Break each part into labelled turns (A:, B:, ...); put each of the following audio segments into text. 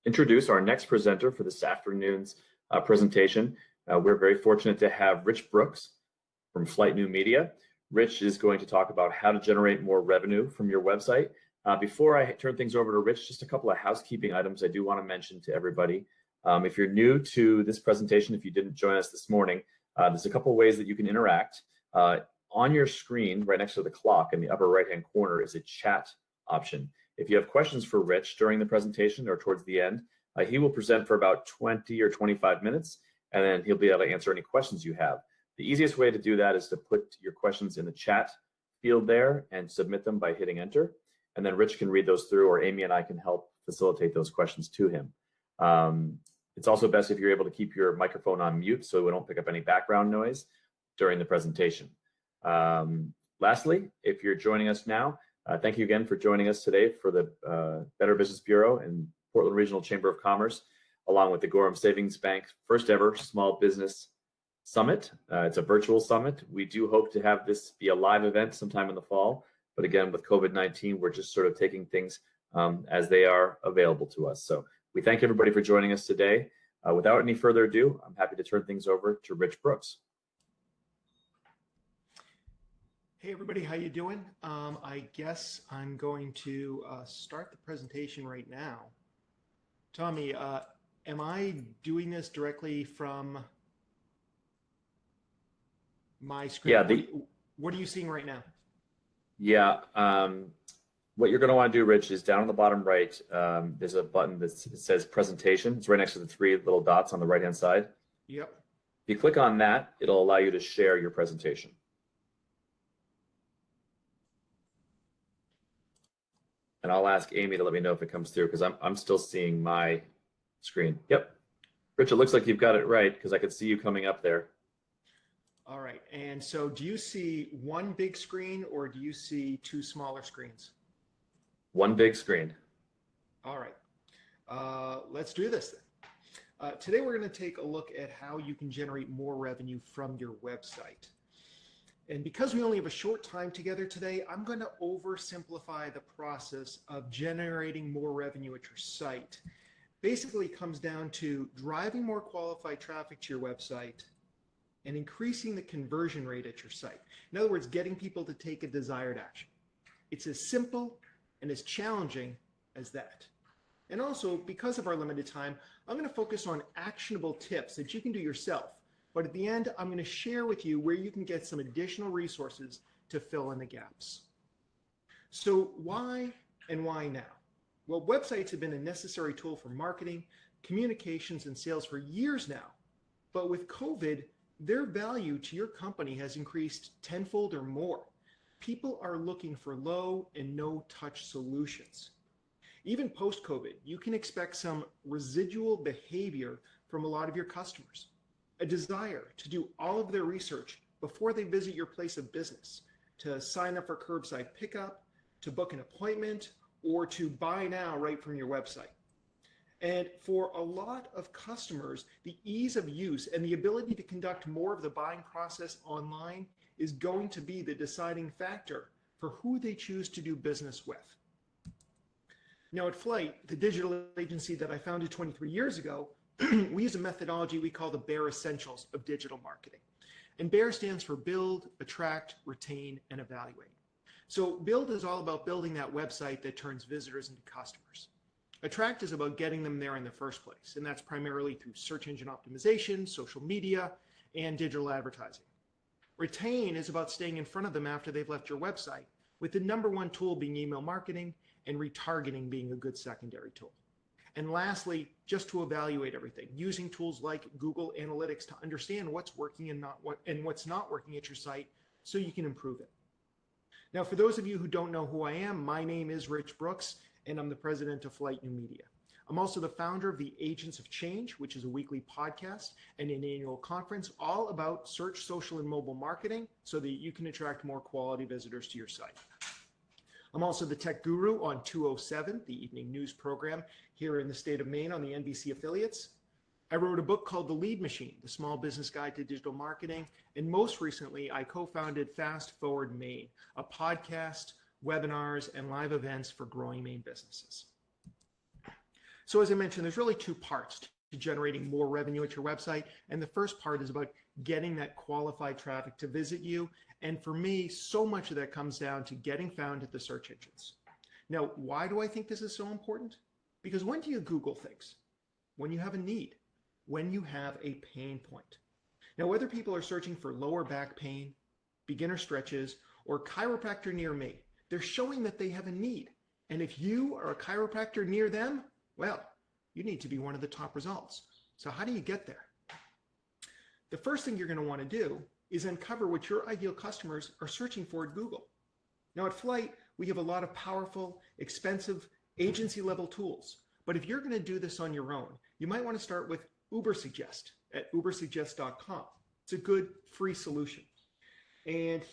A: introduce our next presenter for this afternoon's presentation. We're very fortunate to have Rich Brooks from Flyte New Media. Rich is going to talk about how to generate more revenue from your website. Before I turn things over to Rich, just a couple of housekeeping items I do want to mention to everybody. If you're new to this presentation, if you didn't join us this morning, there's a couple of ways that you can interact. On your screen, right next to the clock in the upper right-hand corner, is a chat option. If you have questions for Rich during the presentation or towards the end, he will present for about 20 or 25 minutes, and then he'll be able to answer any questions you have. The easiest way to do that is to put your questions in the chat field there and submit them by hitting enter. And then Rich can read those through, or Amy and I can help facilitate those questions to him. It's also best if you're able to keep your microphone on mute so we don't pick up any background noise during the presentation. Lastly, if you're joining us now, thank you again for joining us today for the Better Business Bureau and Portland Regional Chamber of Commerce, along with the Gorham Savings Bank first ever Small Business Summit. It's a virtual summit. We do hope to have this be a live event sometime in the fall, but again, with COVID-19, we're just sort of taking things as they are available to us. So we thank everybody for joining us today. Without any further ado, I'm happy to turn things over to Rich Brooks.
B: Hey everybody, how you doing? I guess I'm going to start the presentation right now. Tommy, am I doing this directly from my screen?
A: Yeah.
B: What are you seeing right now?
A: Yeah. What you're going to want to do, Rich, is down on the bottom right, there's a button that says presentation. It's right next to the three little dots on the right-hand side.
B: Yep.
A: If you click on that, it'll allow you to share your presentation. And I'll ask Amy to let me know if it comes through, because I'm still seeing my screen. Yep. Rich, it looks like you've got it right, because I could see you coming up there.
B: All right. And so do you see one big screen or do you see two smaller screens?
A: One big screen.
B: All right. Let's do this then. Today we're going to take a look at how you can generate more revenue from your website. And because we only have a short time together today, I'm going to oversimplify the process of generating more revenue at your site. Basically, it comes down to driving more qualified traffic to your website and increasing the conversion rate at your site. In other words, getting people to take a desired action. It's as simple and as challenging as that. And also, because of our limited time, I'm going to focus on actionable tips that you can do yourself. But at the end, I'm going to share with you where you can get some additional resources to fill in the gaps. So why and why now? Well, websites have been a necessary tool for marketing, communications, and sales for years now. But with COVID, their value to your company has increased tenfold or more. People are looking for low and no touch solutions. Even post-COVID, you can expect some residual behavior from a lot of your customers. A desire to do all of their research before they visit your place of business, to sign up for curbside pickup, to book an appointment, or to buy now right from your website. And for a lot of customers, the ease of use and the ability to conduct more of the buying process online is going to be the deciding factor for who they choose to do business with. Now at Flyte, the digital agency that I founded 23 years ago, we use a methodology we call the BEAR Essentials of digital marketing. And BEAR stands for build, attract, retain, and evaluate. So build is all about building that website that turns visitors into customers. Attract is about getting them there in the first place, and that's primarily through search engine optimization, social media, and digital advertising. Retain is about staying in front of them after they've left your website, with the #1 tool being email marketing and retargeting being a good secondary tool. And lastly, just to evaluate everything, using tools like Google Analytics to understand what's working and what's not working at your site so you can improve it. Now, for those of you who don't know who I am, my name is Rich Brooks, and I'm the president of Flyte New Media. I'm also the founder of the Agents of Change, which is a weekly podcast and an annual conference all about search, social, and mobile marketing so that you can attract more quality visitors to your site. I'm also the tech guru on 207, the evening news program here in the state of Maine on the NBC affiliates. I wrote a book called The Lead Machine, The Small Business Guide to Digital Marketing. And most recently, I co-founded Fast Forward Maine, a podcast, webinars, and live events for growing Maine businesses. So as I mentioned, there's really two parts to generating more revenue at your website. And the first part is about getting that qualified traffic to visit you. And for me, so much of that comes down to getting found at the search engines. Now, why do I think this is so important? Because when do you Google things? When you have a need, when you have a pain point. Now, whether people are searching for lower back pain, beginner stretches, or chiropractor near me, they're showing that they have a need. And if you are a chiropractor near them, well, you need to be one of the top results. So how do you get there? The first thing you're going to want to do is uncover what your ideal customers are searching for at Google. Now at Flyte, we have a lot of powerful, expensive agency level tools. But if you're going to do this on your own, you might want to start with Ubersuggest at ubersuggest.com. It's a good free solution. And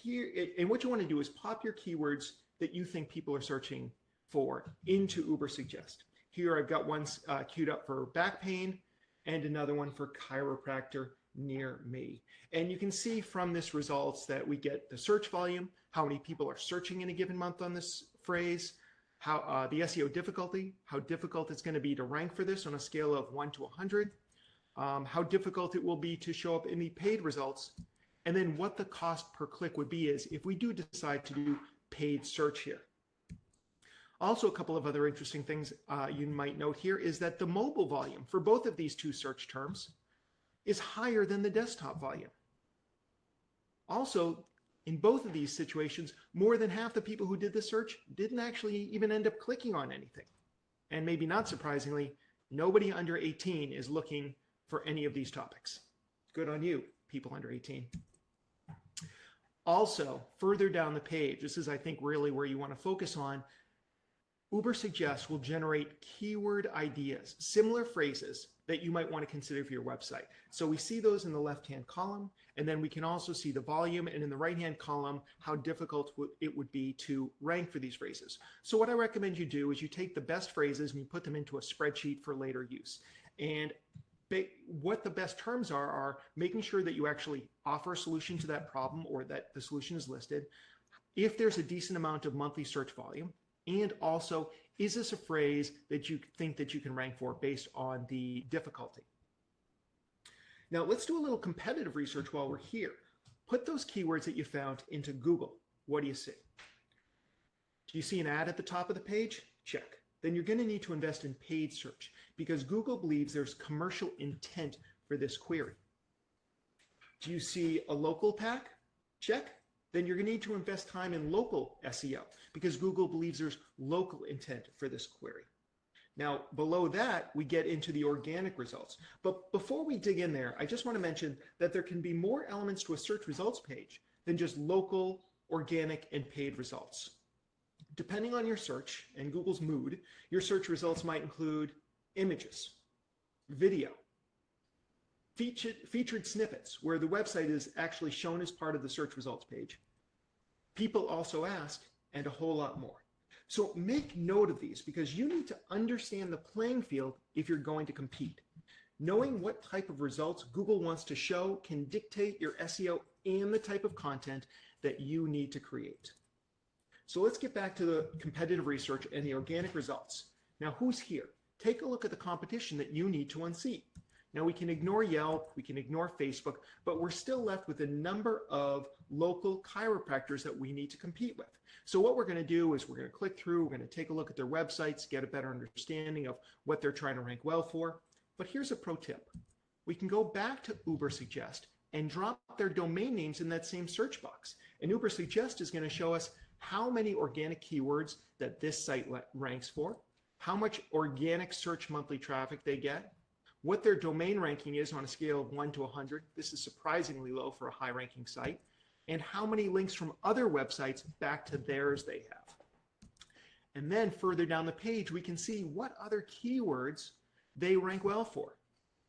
B: what you want to do is pop your keywords that you think people are searching for into Ubersuggest. Here I've got one queued up for back pain and another one for chiropractor near me. And you can see from this results that we get the search volume, how many people are searching in a given month on this phrase, how the SEO difficulty, how difficult it's going to be to rank for this on a scale of 1 to 100, how difficult it will be to show up in the paid results, and then what the cost per click would be is if we do decide to do paid search here. Also, a couple of other interesting things you might note here is that the mobile volume for both of these two search terms is higher than the desktop volume. Also, in both of these situations, more than half the people who did the search didn't actually even end up clicking on anything. And maybe not surprisingly, nobody under 18 is looking for any of these topics. Good on you, people under 18. Also, further down the page, this is, I think, really where you want to focus on, Ubersuggest will generate keyword ideas, similar phrases that you might want to consider for your website. So we see those in the left-hand column, and then we can also see the volume, and in the right-hand column, how difficult it would be to rank for these phrases. So what I recommend you do is you take the best phrases and you put them into a spreadsheet for later use. And what the best terms are making sure that you actually offer a solution to that problem or that the solution is listed, if there's a decent amount of monthly search volume, and also, is this a phrase that you think that you can rank for based on the difficulty? Now, let's do a little competitive research while we're here. Put those keywords that you found into Google. What do you see? Do you see an ad at the top of the page? Check. Then you're going to need to invest in paid search because Google believes there's commercial intent for this query. Do you see a local pack? Check. Then you're going to need to invest time in local SEO because Google believes there's local intent for this query. Now, below that, we get into the organic results. But before we dig in there, I just want to mention that there can be more elements to a search results page than just local, organic, and paid results. Depending on your search and Google's mood, your search results might include images, video, featured snippets where the website is actually shown as part of the search results page. People also ask, and a whole lot more. So make note of these because you need to understand the playing field if you're going to compete. Knowing what type of results Google wants to show can dictate your SEO and the type of content that you need to create. So let's get back to the competitive research and the organic results. Now, who's here? Take a look at the competition that you need to unseat. Now we can ignore Yelp, we can ignore Facebook, but we're still left with a number of local chiropractors that we need to compete with. So what we're going to do is we're going to click through, we're going to take a look at their websites, get a better understanding of what they're trying to rank well for. But here's a pro tip. We can go back to Ubersuggest and drop their domain names in that same search box. And Ubersuggest is going to show us how many organic keywords that this site ranks for, how much organic search monthly traffic they get, what their domain ranking is on a scale of 1 to 100. This is surprisingly low for a high ranking site. And how many links from other websites back to theirs they have. And then further down the page, we can see what other keywords they rank well for.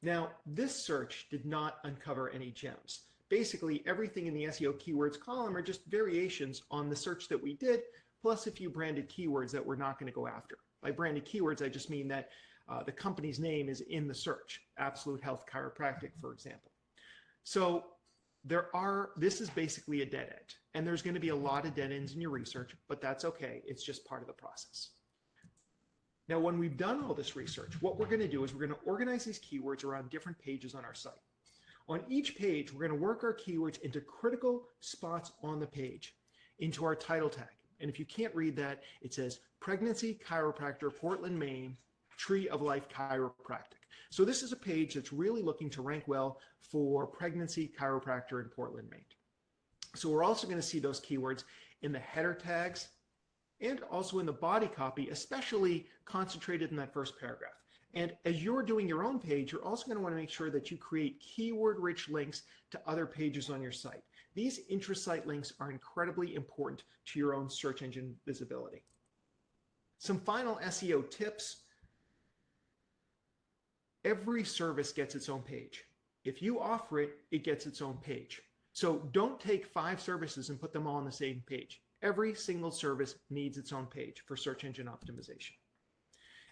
B: Now, this search did not uncover any gems. Basically, everything in the SEO keywords column are just variations on the search that we did, plus a few branded keywords that we're not going to go after. By branded keywords, I just mean that the company's name is in the search, Absolute Health Chiropractic, for example. So this is basically a dead end, and there's going to be a lot of dead ends in your research, but that's okay. It's just part of the process. Now, when we've done all this research, what we're going to do is we're going to organize these keywords around different pages on our site. On each page, we're going to work our keywords into critical spots on the page, into our title tag. And if you can't read that, it says Pregnancy Chiropractor, Portland, Maine, Tree of Life Chiropractic. So this is a page that's really looking to rank well for pregnancy chiropractor in Portland, Maine. So we're also going to see those keywords in the header tags and also in the body copy, especially concentrated in that first paragraph. And as you're doing your own page, you're also going to want to make sure that you create keyword-rich links to other pages on your site. These intra-site links are incredibly important to your own search engine visibility. Some final SEO tips. Every service gets its own page. If you offer it, it gets its own page. So don't take 5 services and put them all on the same page. Every single service needs its own page for search engine optimization.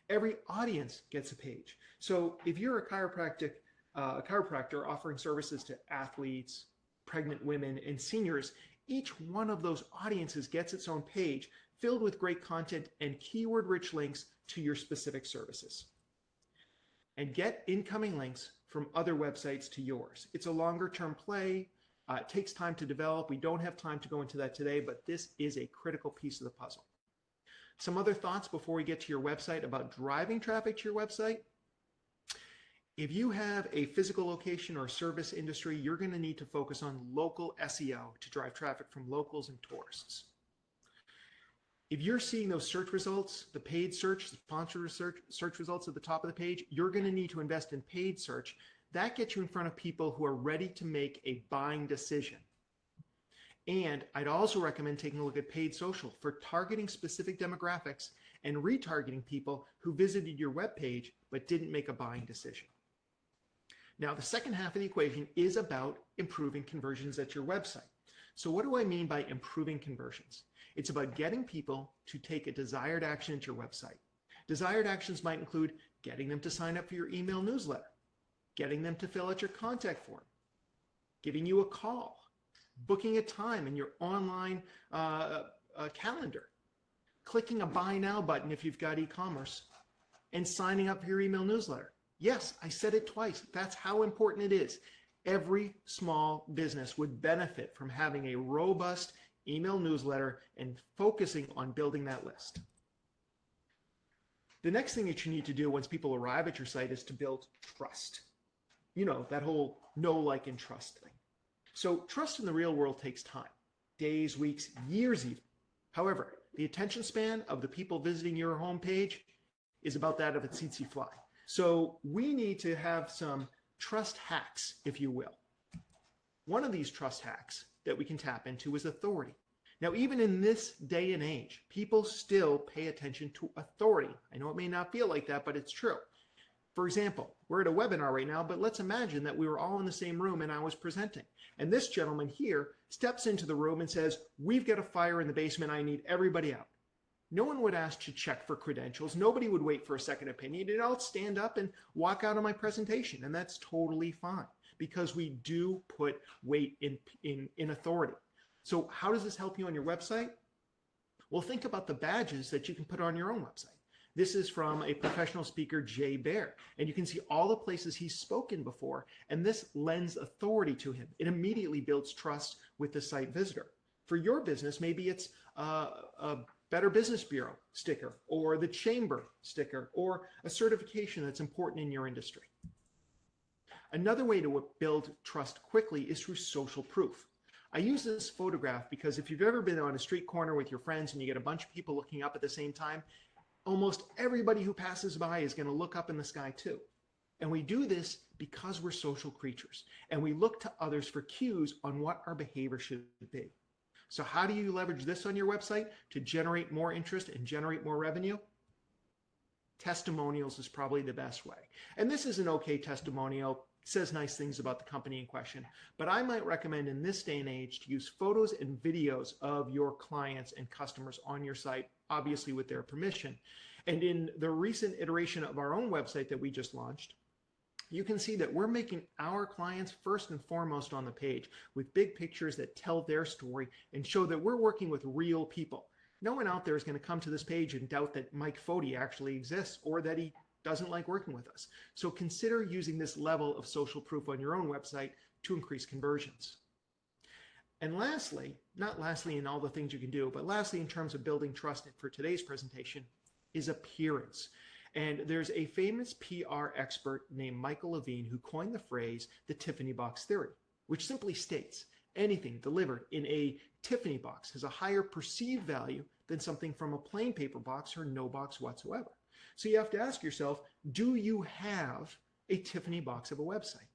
B: Every audience gets a page. So if you're a chiropractor offering services to athletes, pregnant women, and seniors, each one of those audiences gets its own page filled with great content and keyword-rich links to your specific services. And get incoming links from other websites to yours. It's a longer-term play. It takes time to develop. We don't have time to go into that today, but this is a critical piece of the puzzle. Some other thoughts before we get to your website about driving traffic to your website. If you have a physical location or service industry, you're going to need to focus on local SEO to drive traffic from locals and tourists. If you're seeing those search results, the paid search, the sponsored search results at the top of the page, you're going to need to invest in paid search. That gets you in front of people who are ready to make a buying decision. And I'd also recommend taking a look at paid social for targeting specific demographics and retargeting people who visited your webpage but didn't make a buying decision. Now, the second half of the equation is about improving conversions at your website. So what do I mean by improving conversions? It's about getting people to take a desired action at your website. Desired actions might include getting them to sign up for your email newsletter, getting them to fill out your contact form, giving you a call, booking a time in your online calendar, clicking a buy now button if you've got e-commerce, and signing up for your email newsletter. Yes, I said it twice. That's how important it is. Every small business would benefit from having a robust email newsletter and focusing on building that list. The next thing that you need to do once people arrive at your site is to build trust. You know, that whole know, like, and trust thing. So trust in the real world takes time, days, weeks, years even. However, the attention span of the people visiting your homepage is about that of a tsetse fly. So we need to have some trust hacks, if you will. One of these trust hacks that we can tap into is authority. Now, even in this day and age, people still pay attention to authority. I know it may not feel like that, but it's true. For example, we're at a webinar right now, but let's imagine that we were all in the same room and I was presenting. And this gentleman here steps into the room and says, "We've got a fire in the basement. I need everybody out." No one would ask to check for credentials. Nobody would wait for a second opinion. They'd all stand up and walk out of my presentation. And that's totally fine because we do put weight in authority. So how does this help you on your website? Well, think about the badges that you can put on your own website. This is from a professional speaker, Jay Baer, and you can see all the places he's spoken before, and this lends authority to him. It immediately builds trust with the site visitor. For your business, maybe it's a Better Business Bureau sticker, or the Chamber sticker, or a certification that's important in your industry. Another way to build trust quickly is through social proof. I use this photograph because if you've ever been on a street corner with your friends and you get a bunch of people looking up at the same time, almost everybody who passes by is going to look up in the sky too. And we do this because we're social creatures and we look to others for cues on what our behavior should be. So how do you leverage this on your website to generate more interest and generate more revenue? Testimonials is probably the best way. And this is an okay testimonial, says nice things about the company in question, but I might recommend in this day and age to use photos and videos of your clients and customers on your site, obviously with their permission. And in the recent iteration of our own website that we just launched, you can see that we're making our clients first and foremost on the page with big pictures that tell their story and show that we're working with real people. No one out there is going to come to this page and doubt that Mike Foti actually exists or that he doesn't like working with us. So consider using this level of social proof on your own website to increase conversions. And lastly, not lastly in all the things you can do, but lastly in terms of building trust for today's presentation, is appearance. And there's a famous PR expert named Michael Levine who coined the phrase the Tiffany box theory, which simply states anything delivered in a Tiffany box has a higher perceived value than something from a plain paper box or no box whatsoever. So you have to ask yourself, do you have a Tiffany box of a website?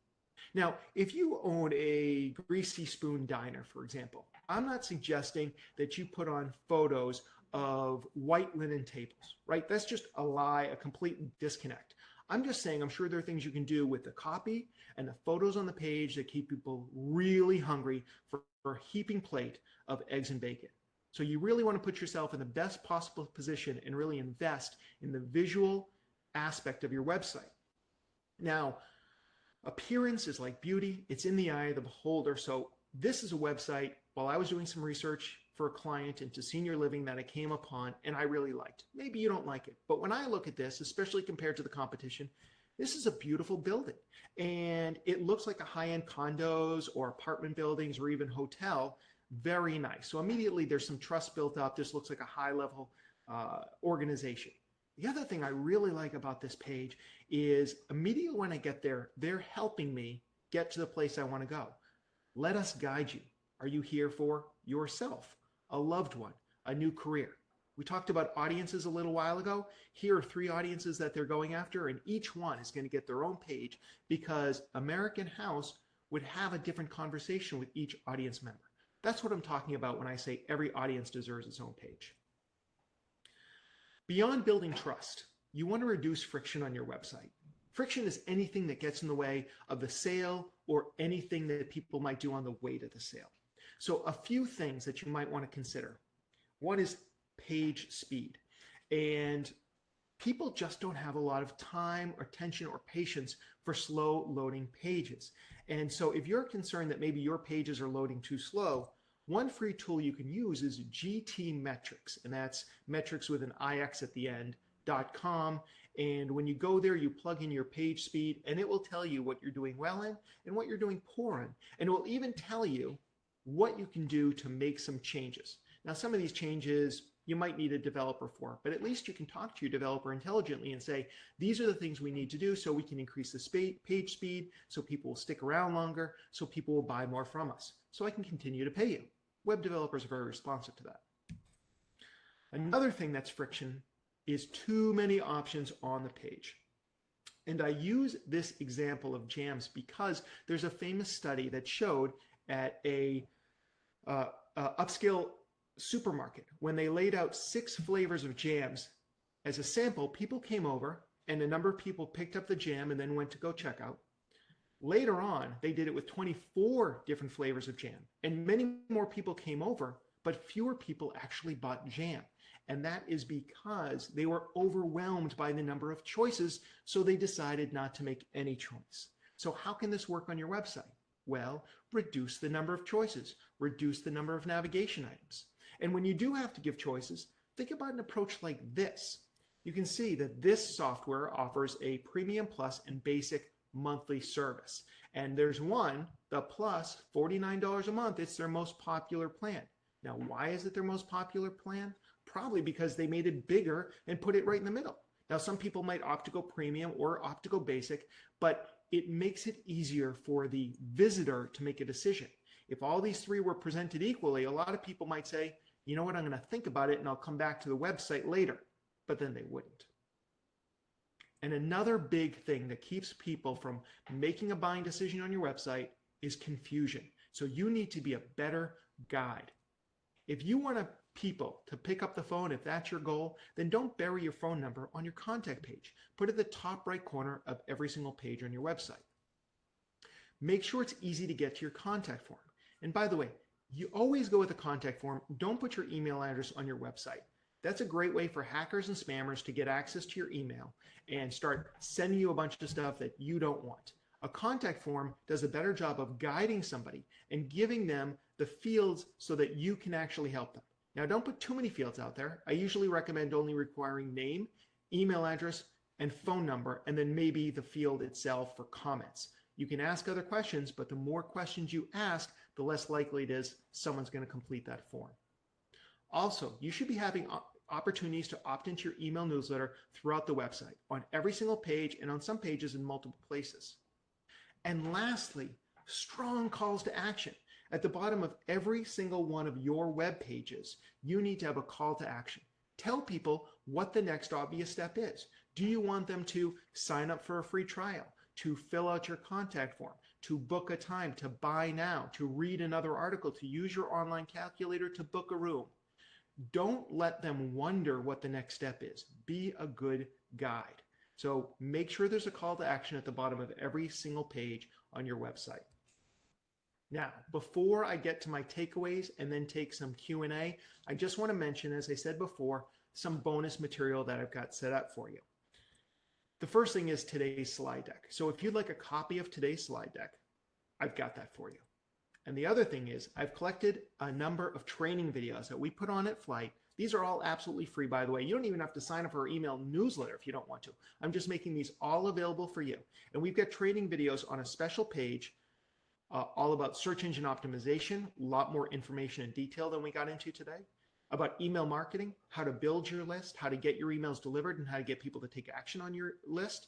B: Now, if you own a Greasy Spoon diner, for example, I'm not suggesting that you put on photos of white linen tables, right? That's just a lie, a complete disconnect. I'm just saying, I'm sure there are things you can do with the copy and the photos on the page that keep people really hungry for a heaping plate of eggs and bacon. So you really want to put yourself in the best possible position and really invest in the visual aspect of your website. Now, appearance is like beauty. It's in the eye of the beholder. So this is a website, while I was doing some research for a client into senior living, that I came upon and I really liked. Maybe you don't like it, but when I look at this, especially compared to the competition, this is a beautiful building and it looks like a high-end condos or apartment buildings or even hotel. Very nice. So immediately there's some trust built up. This looks like a high-level organization. The other thing I really like about this page is immediately when I get there, they're helping me get to the place I want to go. Let us guide you. Are you here for yourself, a loved one, a new career? We talked about audiences a little while ago. Here are 3 audiences that they're going after, and each one is going to get their own page because American House would have a different conversation with each audience member. That's what I'm talking about when I say every audience deserves its own page. Beyond building trust, you want to reduce friction on your website. Friction is anything that gets in the way of the sale or anything that people might do on the way to the sale. So a few things that you might want to consider. One is page speed. And people just don't have a lot of time or attention or patience for slow loading pages. And so if you're concerned that maybe your pages are loading too slow, one free tool you can use is GT Metrics, and that's metrics with an IX at the end, .com. And when you go there, you plug in your page speed and it will tell you what you're doing well in and what you're doing poor in. And it will even tell you what you can do to make some changes. Now, some of these changes you might need a developer for, but at least you can talk to your developer intelligently and say, these are the things we need to do so we can increase the page speed, so people will stick around longer, so people will buy more from us, so I can continue to pay you. Web developers are very responsive to that. Another thing that's friction is too many options on the page. And I use this example of jams because there's a famous study that showed at a upscale supermarket, when they laid out 6 flavors of jams as a sample, people came over and a number of people picked up the jam and then went to go check out. Later on, they did it with 24 different flavors of jam, and many more people came over, but fewer people actually bought jam. And that is because they were overwhelmed by the number of choices, so they decided not to make any choice. So how can this work on your website? Well, reduce the number of choices, reduce the number of navigation items. And when you do have to give choices, think about an approach like this. You can see that this software offers a Premium Plus and Basic monthly service. And there's one, the Plus, $49 a month. It's their most popular plan. Now, why is it their most popular plan? Probably because they made it bigger and put it right in the middle. Now, some people might opt to go premium or opt to go basic, but it makes it easier for the visitor to make a decision. If all these 3 were presented equally, a lot of people might say, you know what, I'm going to think about it and I'll come back to the website later, but then they wouldn't. And another big thing that keeps people from making a buying decision on your website is confusion. So you need to be a better guide. If you want people to pick up the phone, if that's your goal, then don't bury your phone number on your contact page. Put it at the top right corner of every single page on your website. Make sure it's easy to get to your contact form. And by the way, you always go with a contact form. Don't put your email address on your website. That's a great way for hackers and spammers to get access to your email and start sending you a bunch of stuff that you don't want. A contact form does a better job of guiding somebody and giving them the fields so that you can actually help them. Now, don't put too many fields out there. I usually recommend only requiring name, email address, and phone number, and then maybe the field itself for comments. You can ask other questions, but the more questions you ask, the less likely it is someone's going to complete that form. Also, you should be having opportunities to opt into your email newsletter throughout the website, on every single page and on some pages in multiple places. And lastly, strong calls to action. At the bottom of every single one of your web pages, you need to have a call to action. Tell people what the next obvious step is. Do you want them to sign up for a free trial, to fill out your contact form, to book a time, to buy now, to read another article, to use your online calculator, to book a room? Don't let them wonder what the next step is. Be a good guide. So make sure there's a call to action at the bottom of every single page on your website. Now, before I get to my takeaways and then take some Q&A, I just want to mention, as I said before, some bonus material that I've got set up for you. The first thing is today's slide deck. So if you'd like a copy of today's slide deck, I've got that for you. And the other thing is I've collected a number of training videos that we put on at Flyte. These are all absolutely free, by the way. You don't even have to sign up for our email newsletter if you don't want to. I'm just making these all available for you. And we've got training videos on a special page all about search engine optimization, a lot more information and detail than we got into today, about email marketing, how to build your list, how to get your emails delivered, and how to get people to take action on your list,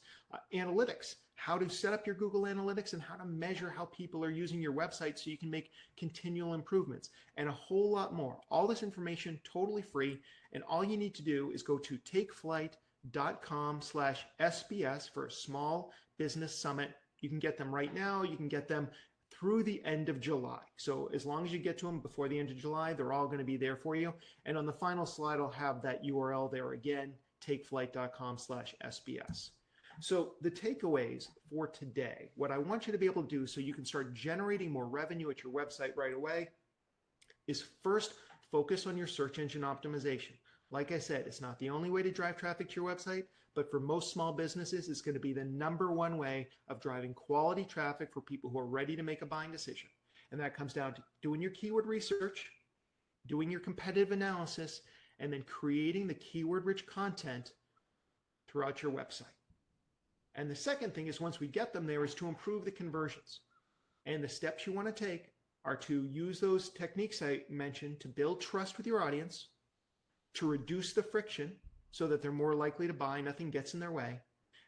B: analytics, how to set up your Google Analytics, and how to measure how people are using your website so you can make continual improvements, and a whole lot more. All this information totally free, and all you need to do is go to takeflyte.com/SBS for a small business summit. You can get them right now. You can get them through the end of July. So as long as you get to them before the end of July, they're all going to be there for you. And on the final slide, I'll have that URL there again, takeflyte.com/SBS. So the takeaways for today, what I want you to be able to do so you can start generating more revenue at your website right away is first focus on your search engine optimization. Like I said, it's not the only way to drive traffic to your website, but for most small businesses, it's going to be the #1 way of driving quality traffic for people who are ready to make a buying decision. And that comes down to doing your keyword research, doing your competitive analysis, and then creating the keyword-rich content throughout your website. And the second thing is, once we get them there, is to improve the conversions. And the steps you want to take are to use those techniques I mentioned to build trust with your audience, to reduce the friction so that they're more likely to buy, nothing gets in their way,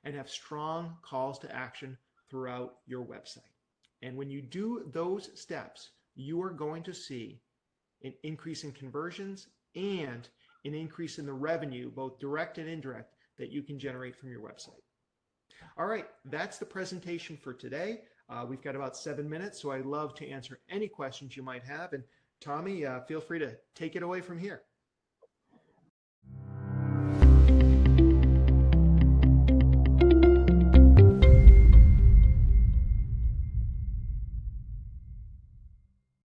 B: and have strong calls to action throughout your website. And when you do those steps, you are going to see an increase in conversions and an increase in the revenue, both direct and indirect, that you can generate from your website. All right, that's the presentation for today. We've got about 7 minutes, so I'd love to answer any questions you might have. And Tommy, feel free to take it away from here.